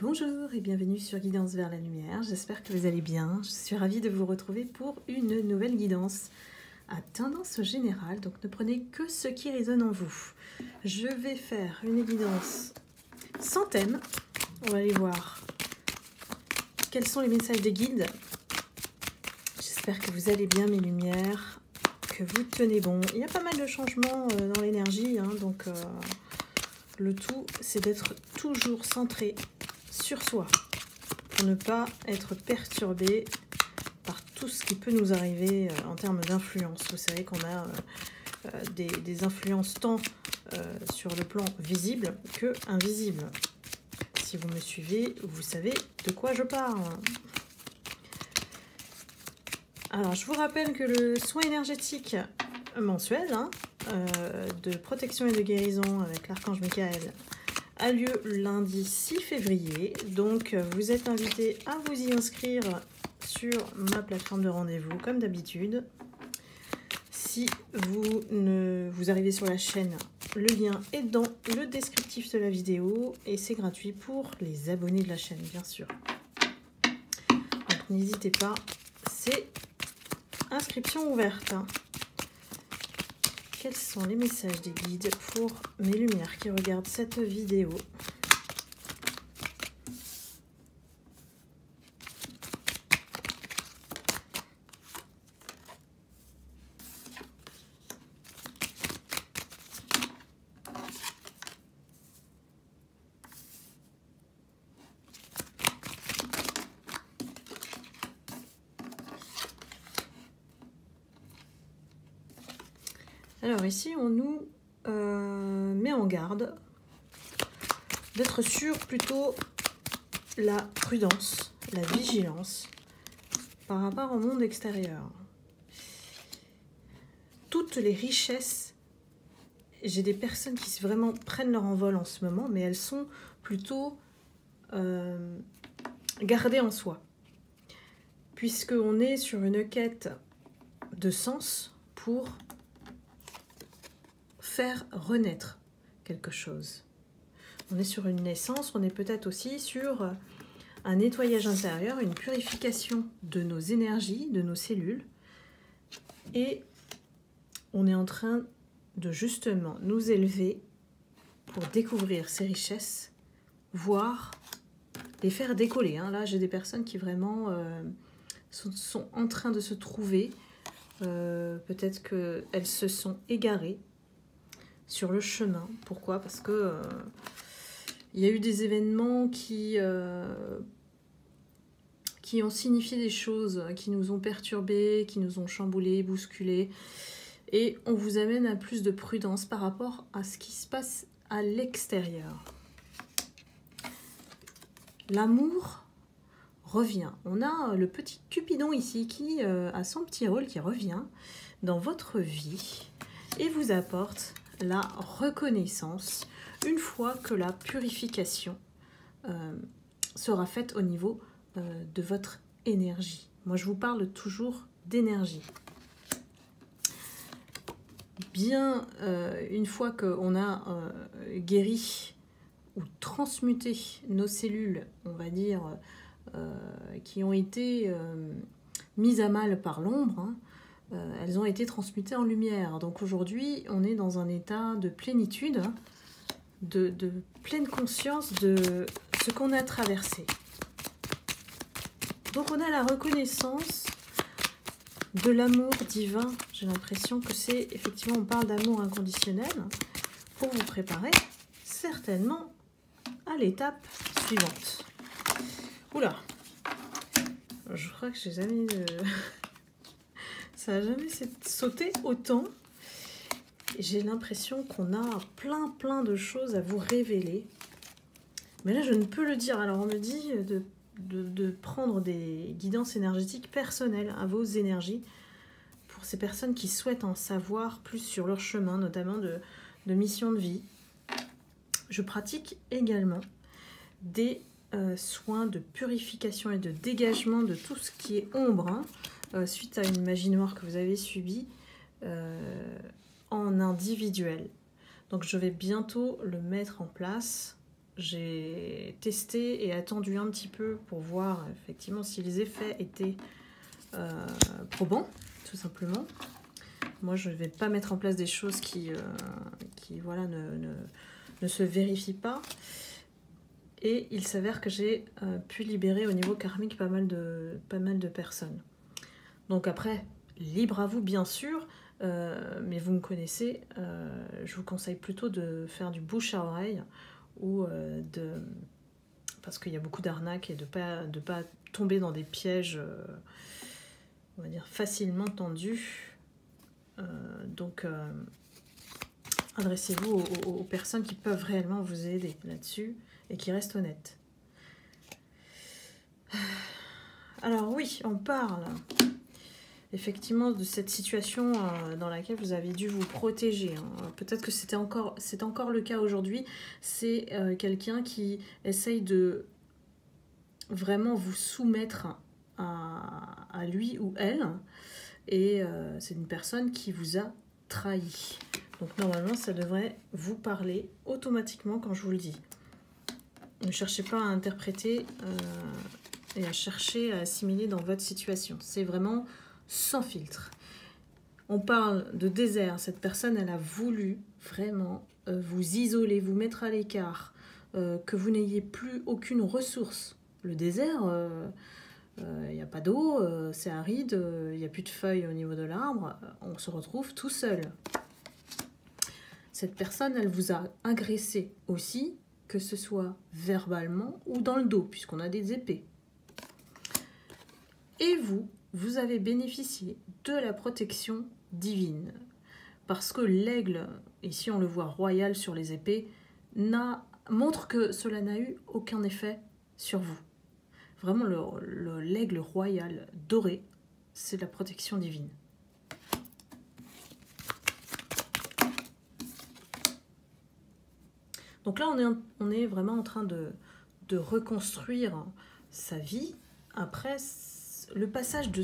Bonjour et bienvenue sur Guidance vers la lumière, j'espère que vous allez bien. Je suis ravie de vous retrouver pour une nouvelle guidance à tendance générale, donc ne prenez que ce qui résonne en vous. Je vais faire une guidance sans thème, on va aller voir quels sont les messages des guides. J'espère que vous allez bien mes lumières, que vous tenez bon. Il y a pas mal de changements dans l'énergie, donc le tout c'est d'être toujours centré sur soi, pour ne pas être perturbé par tout ce qui peut nous arriver en termes d'influence. Vous savez qu'on a des influences tant sur le plan visible que invisible. Si vous me suivez, vous savez de quoi je parle. Alors, je vous rappelle que le soin énergétique mensuel de protection et de guérison avec l'archange Michael a lieu lundi 6 février. Donc, vous êtes invité à vous y inscrire sur ma plateforme de rendez-vous, comme d'habitude. Si vous arrivez sur la chaîne, le lien est dans le descriptif de la vidéo et c'est gratuit pour les abonnés de la chaîne, bien sûr. Donc, n'hésitez pas, c'est inscription ouverte. Quels sont les messages des guides pour mes lumières qui regardent cette vidéo? Alors ici, on nous met en garde d'être sur plutôt la prudence, la vigilance par rapport au monde extérieur. Toutes les richesses, j'ai des personnes qui vraiment prennent leur envol en ce moment, mais elles sont plutôt gardées en soi. Puisqu'on est sur une quête de sens pour faire renaître quelque chose. On est sur une naissance, on est peut-être aussi sur un nettoyage intérieur, une purification de nos énergies, de nos cellules. Et on est en train de justement nous élever pour découvrir ces richesses, voire les faire décoller. Là, j'ai des personnes qui vraiment sont en train de se trouver. Peut-être qu'elles se sont égarées sur le chemin. Pourquoi? Parce que il y a eu des événements qui ont signifié des choses, qui nous ont perturbés, qui nous ont chamboulés, bousculés. Et on vous amène à plus de prudence par rapport à ce qui se passe à l'extérieur. L'amour revient. On a le petit Cupidon ici qui a son petit rôle qui revient dans votre vie et vous apporte la reconnaissance une fois que la purification sera faite au niveau de votre énergie. Moi, je vous parle toujours d'énergie. Bien, une fois qu'on a guéri ou transmuté nos cellules, on va dire, qui ont été mises à mal par l'ombre, elles ont été transmutées en lumière. Donc aujourd'hui, on est dans un état de plénitude, de pleine conscience de ce qu'on a traversé. Donc on a la reconnaissance de l'amour divin. J'ai l'impression que c'est, effectivement, on parle d'amour inconditionnel pour vous préparer certainement à l'étape suivante. Oula, je crois que j'ai jamais... Ça n'a jamais sauté autant. J'ai l'impression qu'on a plein de choses à vous révéler. Mais là, je ne peux le dire. Alors, on me dit de prendre des guidances énergétiques personnelles à vos énergies pour ces personnes qui souhaitent en savoir plus sur leur chemin, notamment de mission de vie. Je pratique également des soins de purification et de dégagement de tout ce qui est ombre, suite à une magie noire que vous avez subie en individuel. Donc je vais bientôt le mettre en place. j'ai testé et attendu un petit peu pour voir effectivement si les effets étaient probants, tout simplement. Moi, je ne vais pas mettre en place des choses qui voilà, ne se vérifient pas. Et il s'avère que j'ai pu libérer au niveau karmique pas mal de personnes. Donc après, libre à vous bien sûr, mais vous me connaissez, je vous conseille plutôt de faire du bouche à oreille ou parce qu'il y a beaucoup d'arnaques et de pas tomber dans des pièges, on va dire, facilement tendus. Donc adressez-vous aux personnes qui peuvent réellement vous aider là-dessus et qui restent honnêtes. Alors oui, on parle effectivement de cette situation dans laquelle vous avez dû vous protéger. Peut-être que c'est encore le cas aujourd'hui. C'est quelqu'un qui essaye de vraiment vous soumettre à lui ou elle. Et c'est une personne qui vous a trahi. Donc normalement, ça devrait vous parler automatiquement quand je vous le dis. Ne cherchez pas à interpréter et à chercher à assimiler dans votre situation. C'est vraiment sans filtre. On parle de désert. Cette personne, elle a voulu vraiment vous isoler, vous mettre à l'écart, que vous n'ayez plus aucune ressource. Le désert, il n'y a pas d'eau, c'est aride, il n'y a plus de feuilles au niveau de l'arbre, on se retrouve tout seul. Cette personne, elle vous a agressé aussi, que ce soit verbalement ou dans le dos, puisqu'on a des épées. Et vous avez bénéficié de la protection divine. Parce que l'aigle, ici on le voit royal sur les épées, montre que cela n'a eu aucun effet sur vous. Vraiment, l'aigle royal doré, c'est la protection divine. Donc là, on est vraiment en train de reconstruire sa vie après le passage de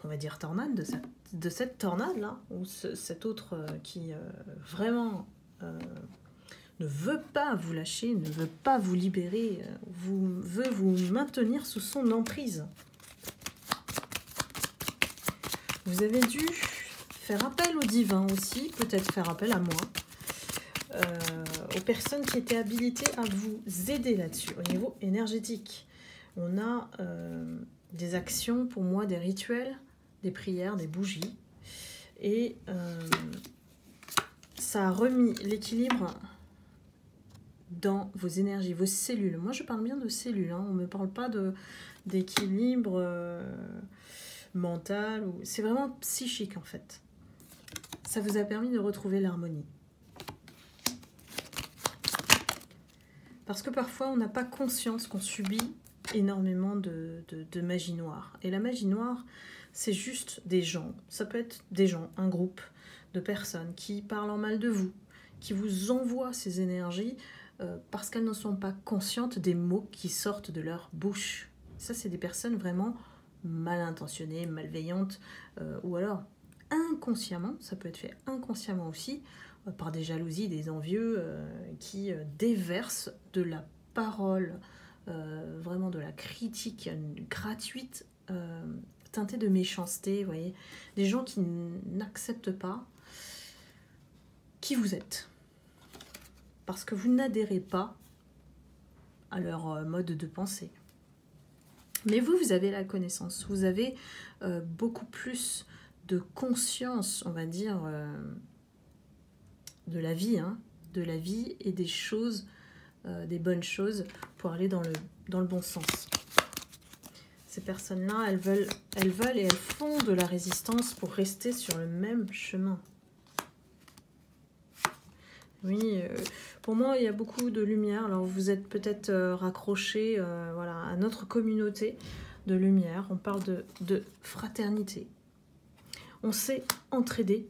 on va dire tornade, de cette tornade-là, ou cet autre qui vraiment ne veut pas vous lâcher, ne veut pas vous libérer, veut vous maintenir sous son emprise. Vous avez dû faire appel au divin aussi, peut-être faire appel à moi, aux personnes qui étaient habilitées à vous aider là-dessus, au niveau énergétique. On a des actions, pour moi, des rituels, des prières, des bougies, et ça a remis l'équilibre dans vos énergies, vos cellules. Moi, je parle bien de cellules, on ne me parle pas d'équilibre mental, c'est vraiment psychique en fait. Ça vous a permis de retrouver l'harmonie. Parce que parfois, on n'a pas conscience qu'on subit énormément de magie noire. Et la magie noire, c'est juste des gens. Ça peut être des gens, un groupe de personnes qui parlent en mal de vous, qui vous envoient ces énergies parce qu'elles ne sont pas conscientes des mots qui sortent de leur bouche. Ça, c'est des personnes vraiment mal intentionnées, malveillantes, ou alors inconsciemment, ça peut être fait inconsciemment aussi, par des jalousies, des envieux qui déversent de la parole, vraiment de la critique gratuite, teintée de méchanceté, vous voyez, des gens qui n'acceptent pas qui vous êtes, parce que vous n'adhérez pas à leur mode de pensée. Mais vous avez la connaissance, vous avez beaucoup plus de conscience, on va dire, de la vie et des choses, des bonnes choses pour aller dans le bon sens. Ces personnes-là, elles veulent et elles font de la résistance pour rester sur le même chemin. Oui, pour moi, il y a beaucoup de lumière. Alors, vous êtes peut-être raccrochés voilà, à notre communauté de lumière. On parle de fraternité. On s'est entraidés.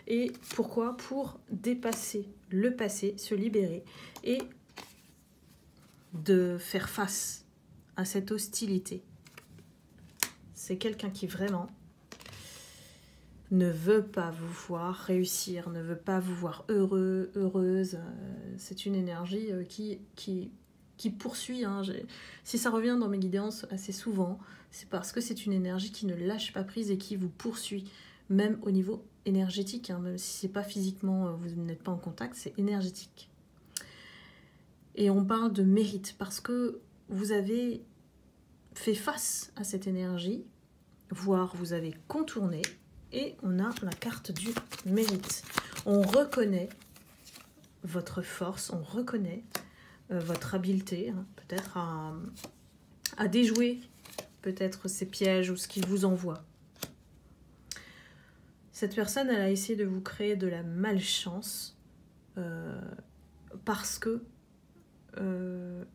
Et pourquoi? Pour dépasser le passé, se libérer et de faire face à cette hostilité. C'est quelqu'un qui vraiment ne veut pas vous voir réussir, ne veut pas vous voir heureux, heureuse. C'est une énergie qui poursuit. Hein. Si ça revient dans mes guidances assez souvent, c'est parce que c'est une énergie qui ne lâche pas prise et qui vous poursuit, même au niveau énergétique. Hein. Même si c'est pas physiquement, vous n'êtes pas en contact, c'est énergétique. Et on parle de mérite parce que vous avez fait face à cette énergie, voire vous avez contourné. Et on a la carte du mérite. On reconnaît votre force, on reconnaît votre habileté, hein, peut-être à déjouer peut-être ces pièges ou ce qu'il vous envoie. Cette personne, elle a essayé de vous créer de la malchance parce que,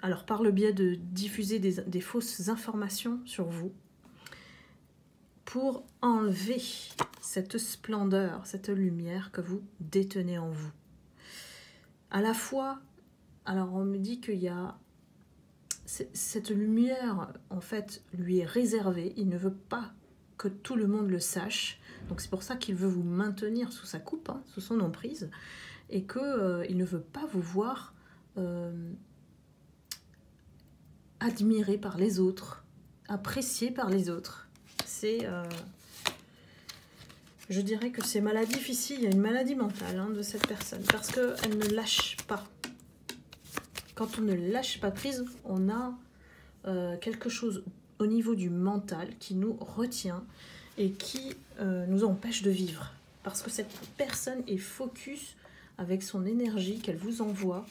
alors par le biais de diffuser des fausses informations sur vous, pour enlever cette splendeur, cette lumière que vous détenez en vous. À la fois, alors on me dit qu'il y a cette lumière, en fait, lui est réservée. Il ne veut pas que tout le monde le sache. Donc c'est pour ça qu'il veut vous maintenir sous sa coupe, hein, sous son emprise, et qu'il ne veut pas vous voir admiré par les autres, apprécié par les autres. Je dirais que c'est maladif ici, il y a une maladie mentale hein, de cette personne, parce qu'elle ne lâche pas. Quand on ne lâche pas prise, on a quelque chose au niveau du mental qui nous retient et qui nous empêche de vivre. Parce que cette personne est focus avec son énergie qu'elle vous envoie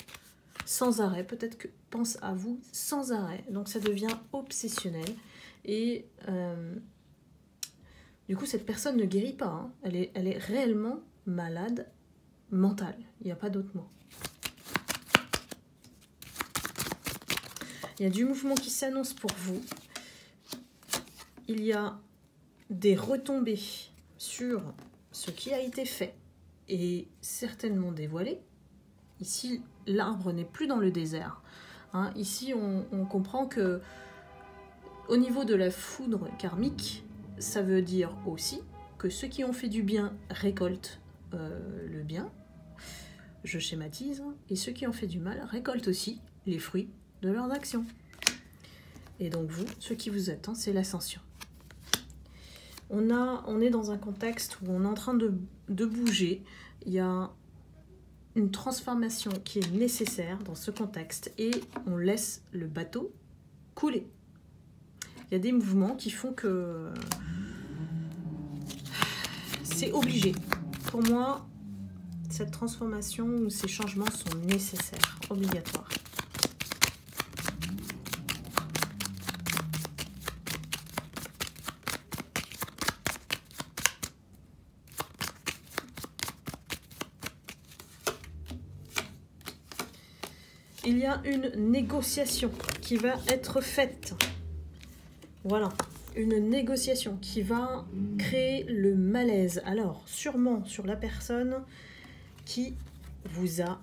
sans arrêt, peut-être que pense à vous sans arrêt, donc ça devient obsessionnel et du coup cette personne ne guérit pas, hein. Elle est réellement malade mentale, il n'y a pas d'autre mot. Il y a du mouvement qui s'annonce pour vous, il y a des retombées sur ce qui a été fait et certainement dévoilé. Ici, l'arbre n'est plus dans le désert. Hein, ici, on comprend que au niveau de la foudre karmique, ça veut dire aussi que ceux qui ont fait du bien récoltent le bien, je schématise, et ceux qui ont fait du mal récoltent aussi les fruits de leurs actions. Et donc vous, ce qui vous attend, c'est l'ascension. On est dans un contexte où on est en train de bouger, il y a une transformation qui est nécessaire dans ce contexte et on laisse le bateau couler. Il y a des mouvements qui font que c'est obligé. Pour moi, cette transformation ou ces changements sont nécessaires, obligatoires. Il y a une négociation qui va être faite. Voilà, une négociation qui va créer le malaise. Alors, sûrement sur la personne qui vous a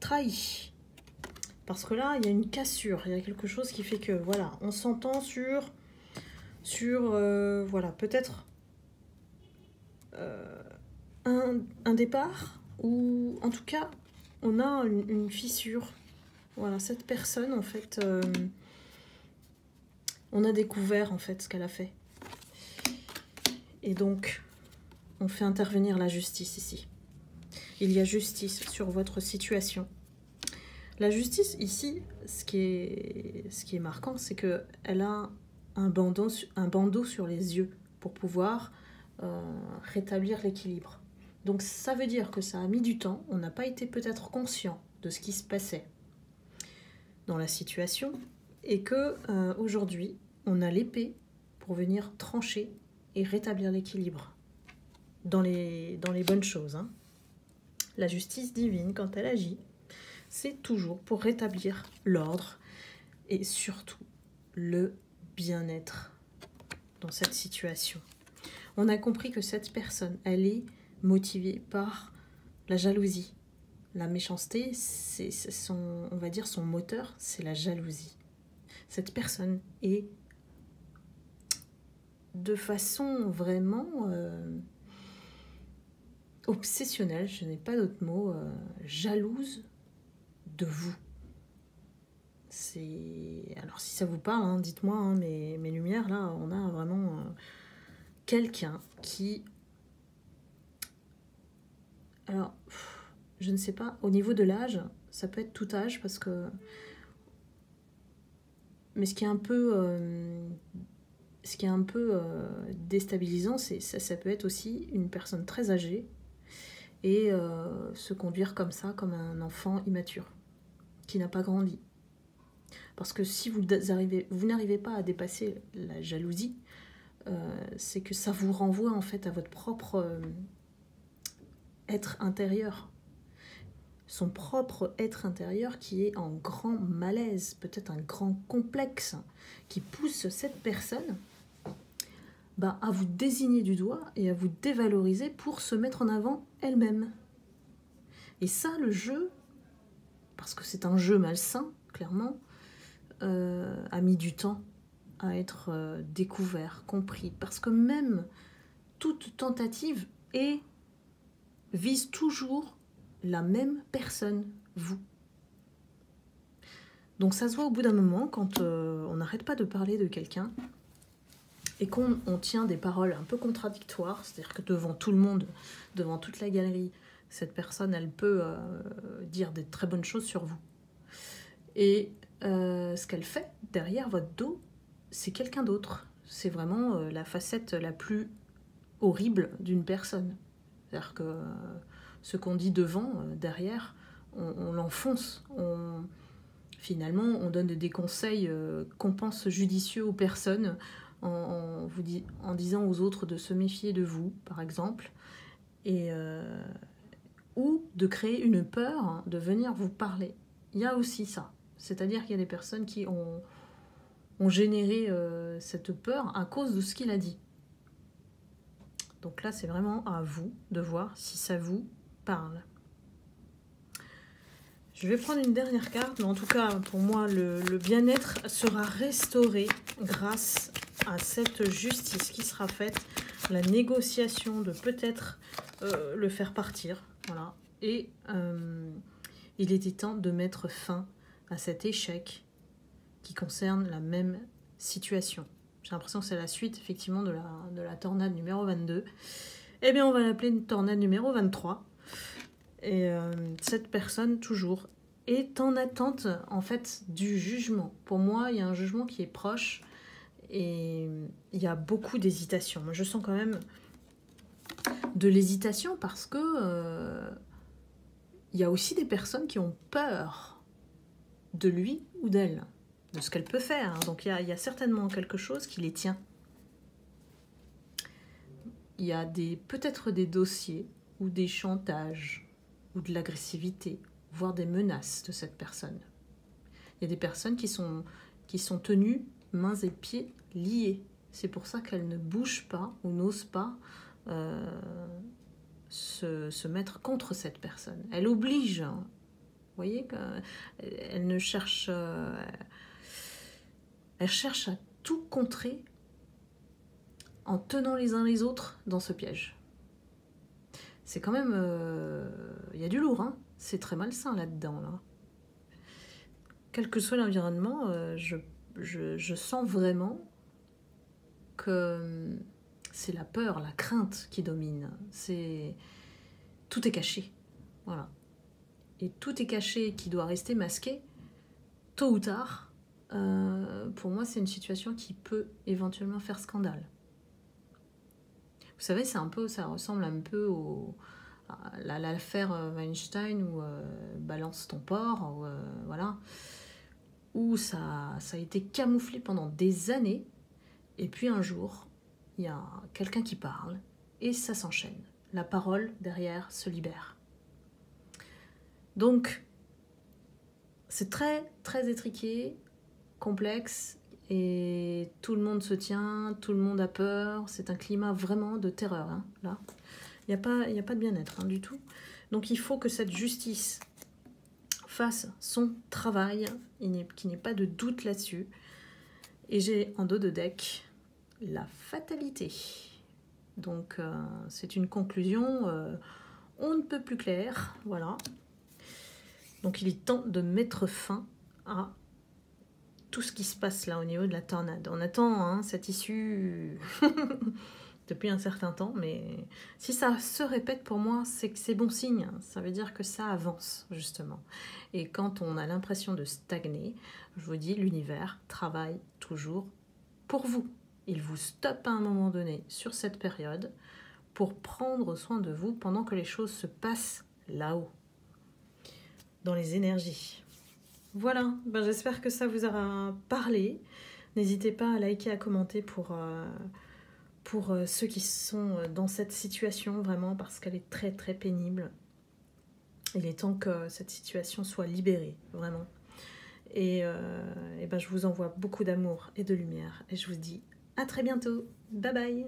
trahi. Parce que là, il y a une cassure, il y a quelque chose qui fait que, voilà, on s'entend sur voilà, peut-être un départ, ou en tout cas, on a une fissure. Voilà, cette personne, en fait, on a découvert, en fait, ce qu'elle a fait. Et donc, on fait intervenir la justice ici. Il y a justice sur votre situation. La justice, ici, ce qui est marquant, c'est qu'elle a un bandeau sur les yeux pour pouvoir rétablir l'équilibre. Donc, ça veut dire que ça a mis du temps. On n'a pas été peut-être conscient de ce qui se passait dans la situation et que aujourd'hui on a l'épée pour venir trancher et rétablir l'équilibre dans les bonnes choses, hein. La justice divine, quand elle agit, c'est toujours pour rétablir l'ordre et surtout le bien-être dans cette situation. On a compris que cette personne, elle est motivée par la jalousie. La méchanceté, c'est son, on va dire, son moteur, c'est la jalousie. Cette personne est de façon vraiment obsessionnelle, je n'ai pas d'autre mot, jalouse de vous. Alors si ça vous parle, hein, dites-moi, hein, mes lumières, là, on a vraiment quelqu'un qui... Alors, je ne sais pas, au niveau de l'âge, ça peut être tout âge, parce que... Mais ce qui est un peu déstabilisant, ça peut être aussi une personne très âgée et se conduire comme ça, comme un enfant immature, qui n'a pas grandi. Parce que si vous n'arrivez pas à dépasser la jalousie, c'est que ça vous renvoie en fait à votre propre être intérieur. Son propre être intérieur qui est en grand malaise, peut-être un grand complexe, qui pousse cette personne à vous désigner du doigt et à vous dévaloriser pour se mettre en avant elle-même. Et ça, le jeu, parce que c'est un jeu malsain, clairement, a mis du temps à être découvert, compris. Parce que même toute tentative vise toujours la même personne, vous. Donc ça se voit au bout d'un moment, quand on n'arrête pas de parler de quelqu'un, et qu'on tient des paroles un peu contradictoires, c'est-à-dire que devant tout le monde, devant toute la galerie, cette personne, elle peut dire des très bonnes choses sur vous. Et ce qu'elle fait derrière votre dos, c'est quelqu'un d'autre. C'est vraiment la facette la plus horrible d'une personne. C'est-à-dire que ce qu'on dit devant, derrière, on l'enfonce. Finalement, on donne des conseils qu'on pense judicieux aux personnes, en disant aux autres de se méfier de vous, par exemple, ou de créer une peur de venir vous parler. Il y a aussi ça. C'est-à-dire qu'il y a des personnes qui ont généré cette peur à cause de ce qu'il a dit. Donc là, c'est vraiment à vous de voir si ça vous parle. Je vais prendre une dernière carte, mais en tout cas, pour moi, le bien-être sera restauré grâce à cette justice qui sera faite, la négociation de peut-être le faire partir, voilà. Et il était temps de mettre fin à cet échec qui concerne la même situation. J'ai l'impression que c'est la suite, effectivement, de la tornade numéro 22. Eh bien, on va l'appeler une tornade numéro 23. Et cette personne, toujours, est en attente, en fait, du jugement. Pour moi, il y a un jugement qui est proche et il y a beaucoup d'hésitation. Moi, je sens quand même de l'hésitation parce que il y a aussi des personnes qui ont peur de lui ou d'elle, de ce qu'elle peut faire. Donc, il y a certainement quelque chose qui les tient. Il y a peut-être des dossiers ou des chantages ou de l'agressivité, voire des menaces de cette personne. Il y a des personnes qui sont tenues mains et pieds liés. C'est pour ça qu'elles ne bougent pas ou n'osent pas se mettre contre cette personne. Elle oblige. Vous voyez qu'elle ne cherche... elle cherche à tout contrer en tenant les uns les autres dans ce piège. C'est quand même... y a du lourd, hein. C'est très malsain là-dedans, là. Quel que soit l'environnement, je sens vraiment que c'est la peur, la crainte qui domine. Tout est caché, voilà. Et tout est caché qui doit rester masqué, tôt ou tard. Pour moi, c'est une situation qui peut éventuellement faire scandale. Vous savez, ça ressemble un peu à l'affaire Weinstein ou Balance ton porc, voilà, où ça a été camouflé pendant des années, et puis un jour, il y a quelqu'un qui parle, et ça s'enchaîne. La parole, derrière, se libère. Donc, c'est très, très étriqué, complexe, et tout le monde se tient, tout le monde a peur. C'est un climat vraiment de terreur, hein, là. Il n'y a pas de bien-être, hein, du tout. Donc il faut que cette justice fasse son travail, qu'il n'y ait pas de doute là-dessus. Et j'ai en dos de deck la fatalité. Donc c'est une conclusion on ne peut plus clair, voilà. Donc il est temps de mettre fin à tout ce qui se passe là au niveau de la tornade. On attend hein, cette issue depuis un certain temps, mais si ça se répète pour moi, c'est que c'est bon signe. Ça veut dire que ça avance, justement. Et quand on a l'impression de stagner, je vous dis, l'univers travaille toujours pour vous. Il vous stoppe à un moment donné sur cette période pour prendre soin de vous pendant que les choses se passent là-haut, dans les énergies. Voilà, ben j'espère que ça vous aura parlé. N'hésitez pas à liker, à commenter pour ceux qui sont dans cette situation, vraiment, parce qu'elle est très très pénible. Il est temps que cette situation soit libérée, vraiment. Et ben je vous envoie beaucoup d'amour et de lumière. Et je vous dis à très bientôt. Bye bye.